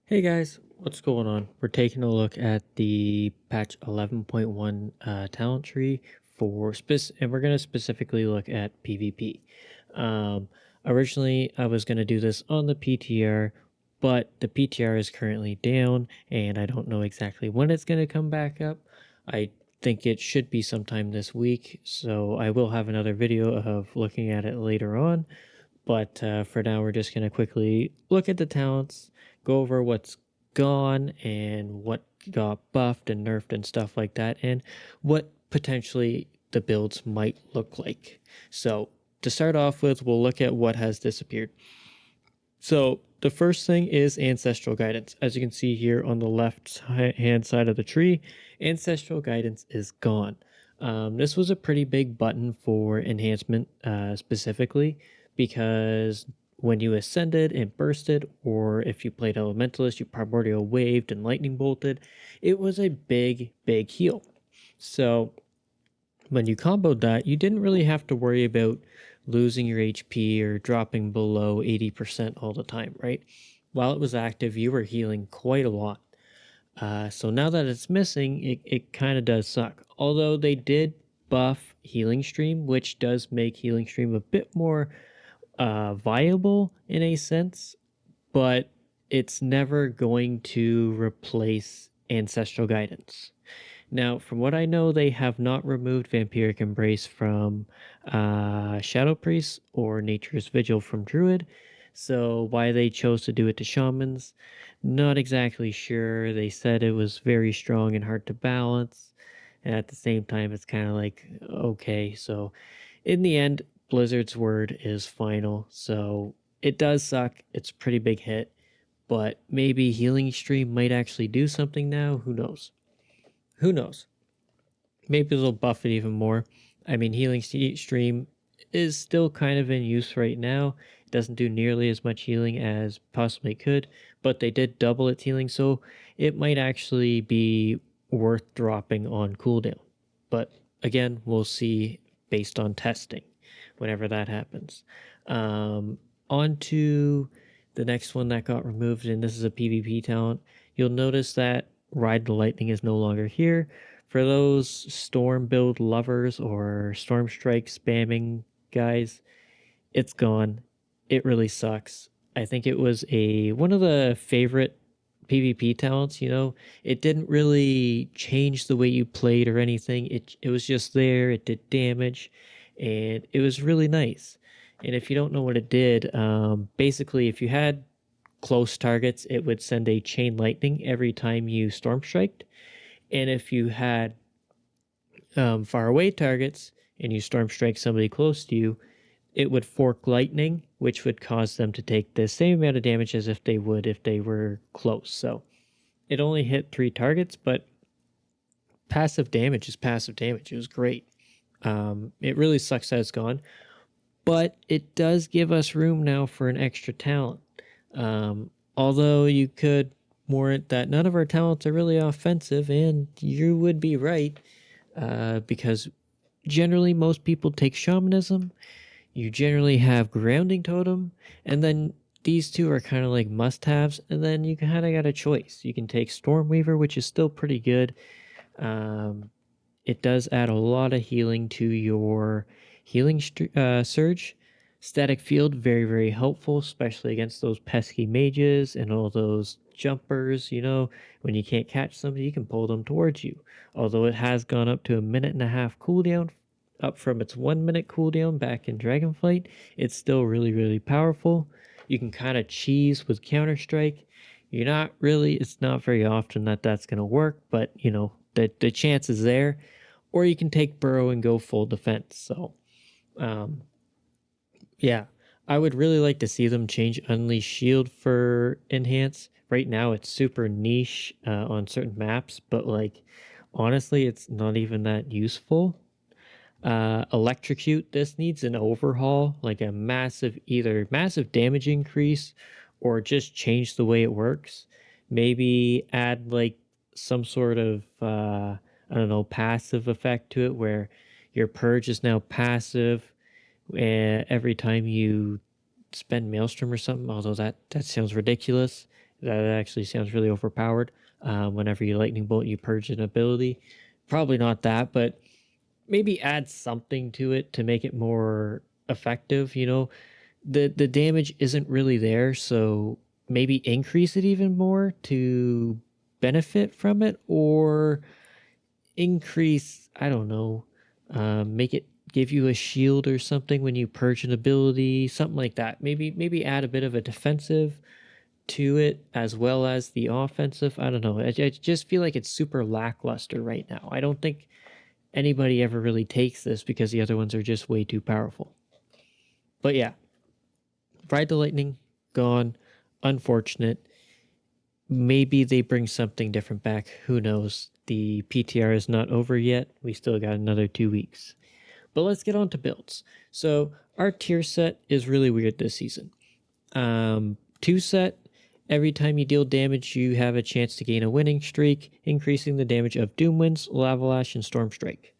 Hey guys, what's going on? We're taking a look at the patch 11.1 talent tree and we're going to specifically look at PvP. Um, Originally, I was going to do this on the PTR, but the PTR is currently down and I don't know exactly when it's going to come back up. I think it should be sometime this week, so I will have another video of looking at it later on. But for now, we're just going to quickly look at the talents, go over what's gone and what got buffed and nerfed and stuff like that, and what potentially the builds might look like. So, to start off with, we'll look at what has disappeared. So, the first thing is Ancestral Guidance. As you can see here on the left hand side of the tree, Ancestral Guidance is gone. This was a pretty big button for enhancement specifically because when you ascended and bursted, or if you played Elementalist, you primordial waved and lightning bolted, it was a big heal. So when you comboed that, you didn't really have to worry about losing your HP or dropping below 80% all the time, right? While it was active, you were healing quite a lot. So now that it's missing, it kind of does suck. Although they did buff Healing Stream, which does make Healing Stream a bit more viable in a sense, but it's never going to replace Ancestral Guidance. Now, from what I know, they have not removed Vampiric Embrace from Shadow Priest or Nature's Vigil from Druid. So why they chose to do it to Shamans, not exactly sure. They said it was very strong and hard to balance. And at the same time, it's kind of like, okay. So in the end, Blizzard's word is final. So it does suck. It's a pretty big hit. But maybe Healing Stream might actually do something now. Who knows? Who knows? Maybe they'll buff it even more. I mean, Healing Stream is still kind of in use right now. It doesn't do nearly as much healing as possibly could, but they did double its healing, so it might actually be worth dropping on cooldown. But again, we'll see based on testing whenever that happens. On to the next one that got removed, and this is a PvP talent. You'll notice that Ride the Lightning is no longer here. For those storm build lovers or storm strike spamming guys, it's gone. It really sucks. I think it was one of the favorite PvP talents, It didn't really change the way you played or anything. It was just there, it did damage, and it was really nice. And if you don't know what it did, basically if you had close targets, it would send a chain lightning every time you storm striked. And if you had far away targets and you storm strike somebody close to you, it would fork lightning, which would cause them to take the same amount of damage as if they would if they were close. So it only hit 3 targets, but passive damage is passive damage. It was great. It really sucks that it's gone, but it does give us room now for an extra talent. Although you could warrant that none of our talents are really offensive, and you would be right, because generally most people take Shamanism. You generally have Grounding Totem, and then these two are kind of like must-haves, and then you kind of got a choice. You can take Stormweaver, which is still pretty good. It does add a lot of healing to your healing surge. Static Field, very helpful, especially against those pesky mages and all those jumpers. When you can't catch somebody, you can pull them towards you. Although it has gone up to a 1.5-minute cooldown, up from its 1-minute cooldown back in Dragonflight, it's still really powerful. You can kind of cheese with Counter-Strike. It's not very often that that's going to work, but the chance is there. Or you can take Burrow and go full defense. So, yeah, I would really like to see them change Unleash Shield for Enhance. Right now, it's super niche on certain maps, but honestly, it's not even that useful. Electrocute, this needs an overhaul, like either massive damage increase or just change the way it works. Maybe add some sort of I don't know, passive effect to it where your purge is now passive every time you spend Maelstrom or something, although that sounds ridiculous. That actually sounds really overpowered. Whenever you lightning bolt, you purge an ability. Probably not that, but maybe add something to it to make it more effective. The damage isn't really there, so maybe increase it even more to benefit from it, or increase, I don't know, make it give you a shield or something when you purge an ability, something like that. Maybe add a bit of a defensive to it as well as the offensive. I don't know. I just feel like it's super lackluster right now. I don't think anybody ever really takes this because the other ones are just way too powerful. But yeah, Ride the Lightning, gone. Unfortunate. Maybe they bring something different back. Who knows? The PTR is not over yet. We still got another 2 weeks. But let's get on to builds. So our tier set is really weird this season. 2 set, every time you deal damage, you have a chance to gain a winning streak, increasing the damage of Doom Winds, Lava Lash, and Storm Strike.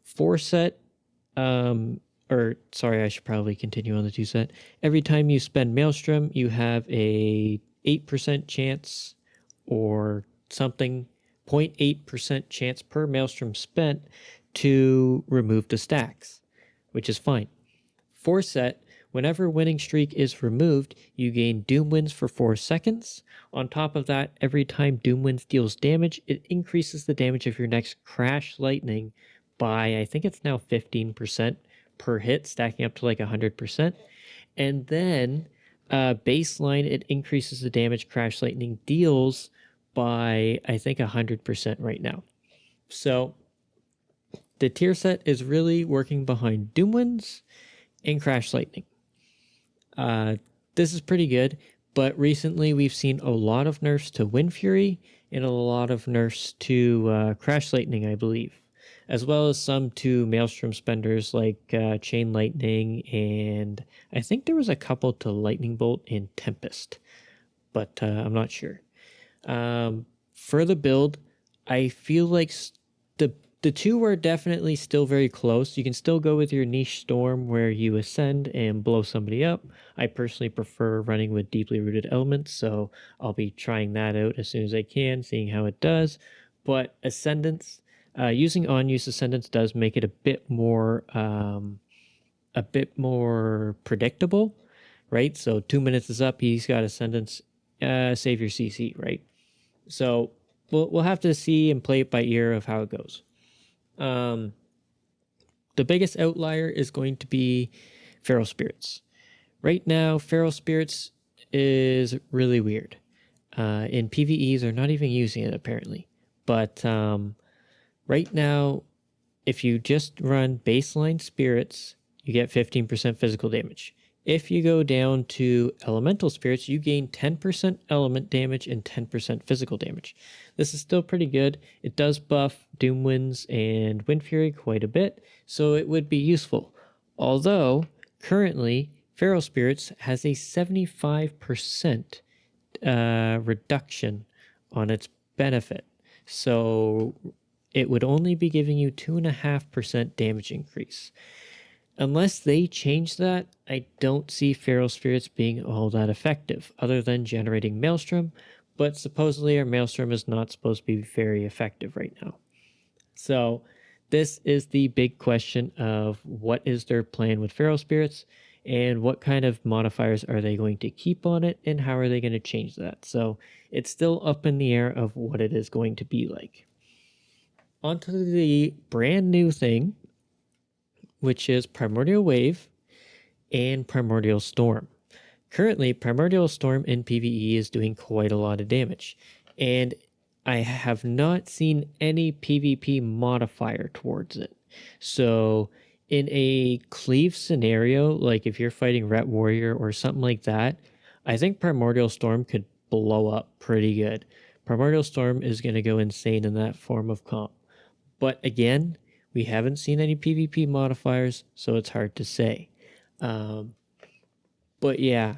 4 set, or sorry, I should probably continue on the 2 set. Every time you spend Maelstrom, you have a 8% chance or something, 0.8% chance per Maelstrom spent to remove the stacks, which is fine. 4 set, whenever winning streak is removed, you gain Doom Winds for 4 seconds. On top of that, every time Doom Winds deals damage, it increases the damage of your next Crash Lightning by, I think it's now 15% per hit, stacking up to like 100%. And then baseline, it increases the damage Crash Lightning deals by, I think, 100% right now. So the tier set is really working behind Doom Winds and Crash Lightning. This is pretty good, but recently we've seen a lot of nerfs to Wind Fury and a lot of nerfs to Crash Lightning, I believe, as well as some to Maelstrom spenders like Chain Lightning, and I think there was a couple to Lightning Bolt and Tempest, but I'm not sure. For the build, I feel like the 2 are definitely still very close. You can still go with your niche storm where you ascend and blow somebody up. I personally prefer running with deeply rooted elements, so I'll be trying that out as soon as I can, seeing how it does. But ascendance, using on-use ascendance does make it a bit more predictable, right? So 2 minutes is up, he's got ascendance, save your CC, right? So we'll have to see and play it by ear of how it goes. The biggest outlier is going to be Feral Spirits. Right now, Feral Spirits is really weird. In PvE, they're not even using it apparently. But right now, if you just run baseline Spirits, you get 15% physical damage. If you go down to Elemental Spirits, you gain 10% element damage and 10% physical damage. This is still pretty good. It does buff Doom Winds and Wind Fury quite a bit, so it would be useful. Although, currently, Feral Spirits has a 75% reduction on its benefit. So it would only be giving you 2.5% damage increase. Unless they change that, I don't see Feral Spirits being all that effective, other than generating Maelstrom, but supposedly our Maelstrom is not supposed to be very effective right now. So this is the big question of what is their plan with Feral Spirits, and what kind of modifiers are they going to keep on it, and how are they going to change that? So it's still up in the air of what it is going to be like. Onto the brand new thing, which is Primordial Wave and Primordial Storm. Currently, Primordial Storm in PvE is doing quite a lot of damage, and I have not seen any PvP modifier towards it. So in a cleave scenario, like if you're fighting Ret Warrior or something like that, I think Primordial Storm could blow up pretty good. Primordial Storm is going to go insane in that form of comp. But again, we haven't seen any PvP modifiers, so it's hard to say. But yeah,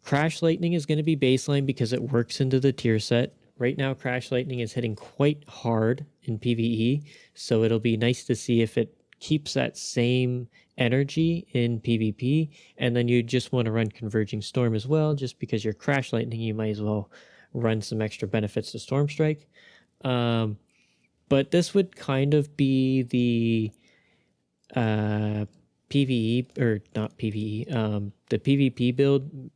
Crash Lightning is going to be baseline because it works into the tier set. Right now, Crash Lightning is hitting quite hard in PvE, so it'll be nice to see if it keeps that same energy in PvP. And then you just want to run Converging Storm as well, just because you're Crash Lightning, you might as well run some extra benefits to Storm Strike. But this would kind of be the PvE, or not PvE, the PvP build.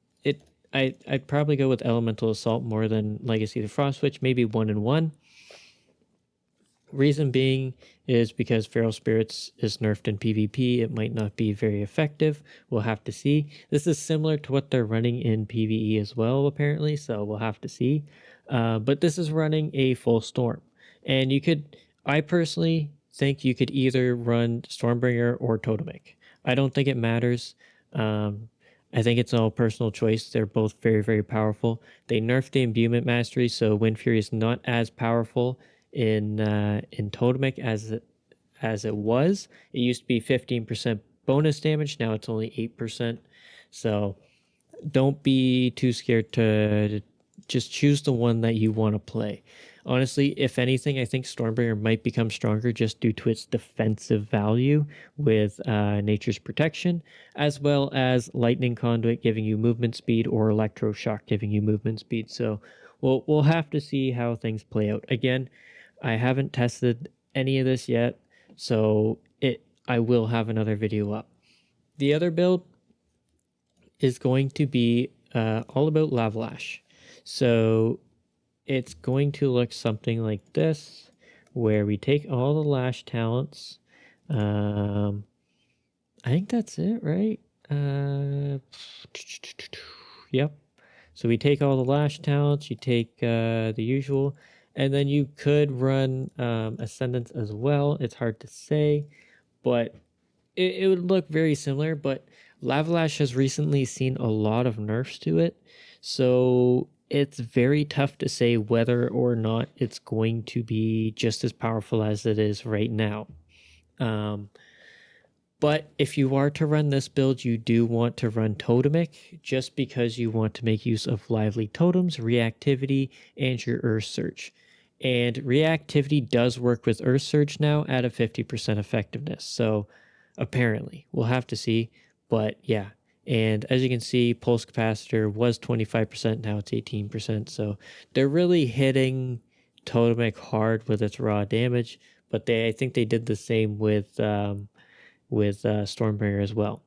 I'd probably go with Elemental Assault more than Legacy of the Frost Witch, maybe 1-1. Reason being is because Feral Spirits is nerfed in PvP. It might not be very effective. We'll have to see. This is similar to what they're running in PvE as well, apparently, so we'll have to see. But this is running a full Storm. And I personally think you could either run Stormbringer or Totemic. I don't think it matters. I think it's all personal choice. They're both very, very powerful. They nerfed the Imbuement Mastery, so Wind Fury is not as powerful in Totemic as it was. It used to be 15% bonus damage. Now it's only 8%. So don't be too scared to just choose the one that you want to play. Honestly, if anything, I think Stormbringer might become stronger just due to its defensive value with Nature's Protection, as well as Lightning Conduit giving you movement speed or Electroshock giving you movement speed. So we'll have to see how things play out. Again, I haven't tested any of this yet, so I will have another video up. The other build is going to be all about Lash. So it's going to look something like this, where we take all the Lash talents. I think that's it, right? Yep. So we take all the Lash talents, you take the usual, and then you could run Ascendance as well. It's hard to say, but it would look very similar. But Lavalash has recently seen a lot of nerfs to it, so it's very tough to say whether or not it's going to be just as powerful as it is right now. But if you are to run this build, you do want to run Totemic, just because you want to make use of Lively Totems, Reactivity, and your Earth Surge. And Reactivity does work with Earth Surge now at a 50% effectiveness. So apparently, we'll have to see. But yeah, and as you can see, Pulse Capacitor was 25%, now it's 18%. So they're really hitting Totemic hard with its raw damage. But I think they did the same with Stormbringer as well.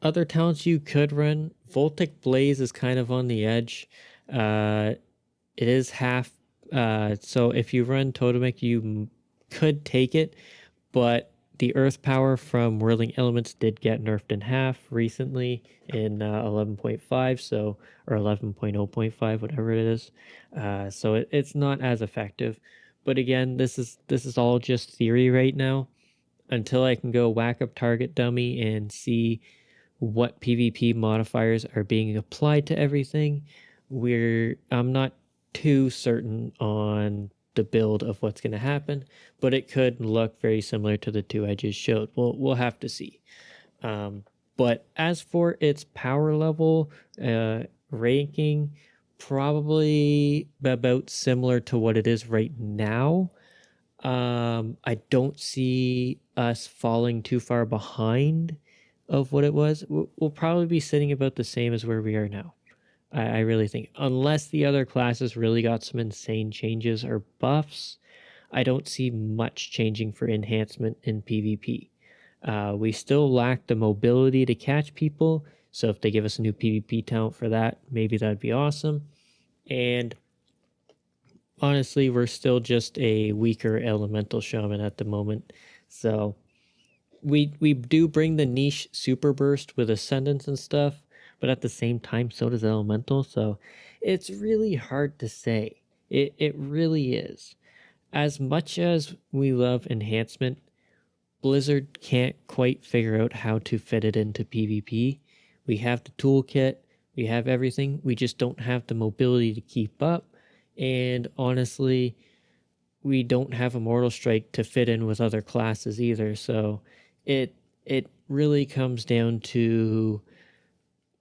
Other talents you could run, Voltic Blaze is kind of on the edge. It is half, so if you run Totemic, you could take it, but the Earth Power from Whirling Elements did get nerfed in half recently in 11.5, so, or 11.0.5, whatever it is. So it's not as effective. But again, this is all just theory right now. Until I can go whack up Target Dummy and see what PvP modifiers are being applied to everything, I'm not too certain on the build of what's going to happen, but it could look very similar to the two I just showed. We'll have to see. But as for its power level ranking, probably about similar to what it is right now. I don't see us falling too far behind of what it was. We'll probably be sitting about the same as where we are now. I really think, unless the other classes really got some insane changes or buffs, I don't see much changing for enhancement in PvP. We still lack the mobility to catch people, so if they give us a new PvP talent for that, maybe that'd be awesome. And honestly, we're still just a weaker Elemental Shaman at the moment. So we do bring the niche Super Burst with Ascendance and stuff, but at the same time, so does Elemental. So it's really hard to say. It really is. As much as we love Enhancement, Blizzard can't quite figure out how to fit it into PvP. We have the toolkit, we have everything, we just don't have the mobility to keep up. And honestly, we don't have Immortal Strike to fit in with other classes either. So it really comes down to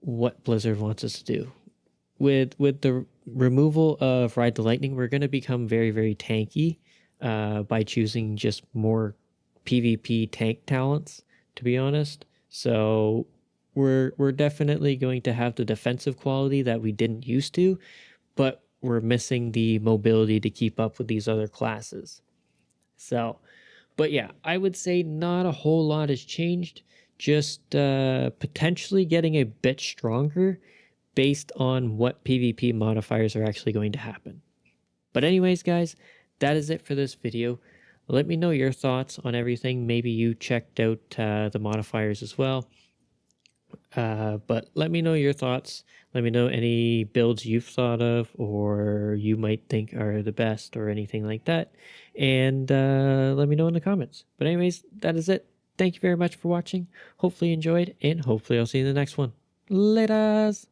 what Blizzard wants us to do. With the removal of Ride the Lightning, we're going to become very, very tanky by choosing just more PvP tank talents, to be honest. So we're definitely going to have the defensive quality that we didn't used to, but we're missing the mobility to keep up with these other classes. So, but yeah, I would say not a whole lot has changed. Just potentially getting a bit stronger based on what PvP modifiers are actually going to happen. But anyways, guys, that is it for this video. Let me know your thoughts on everything. Maybe you checked out the modifiers as well. But let me know your thoughts. Let me know any builds you've thought of or you might think are the best or anything like that. And let me know in the comments. But anyways, that is it. Thank you very much for watching. Hopefully you enjoyed, and hopefully I'll see you in the next one. Laters!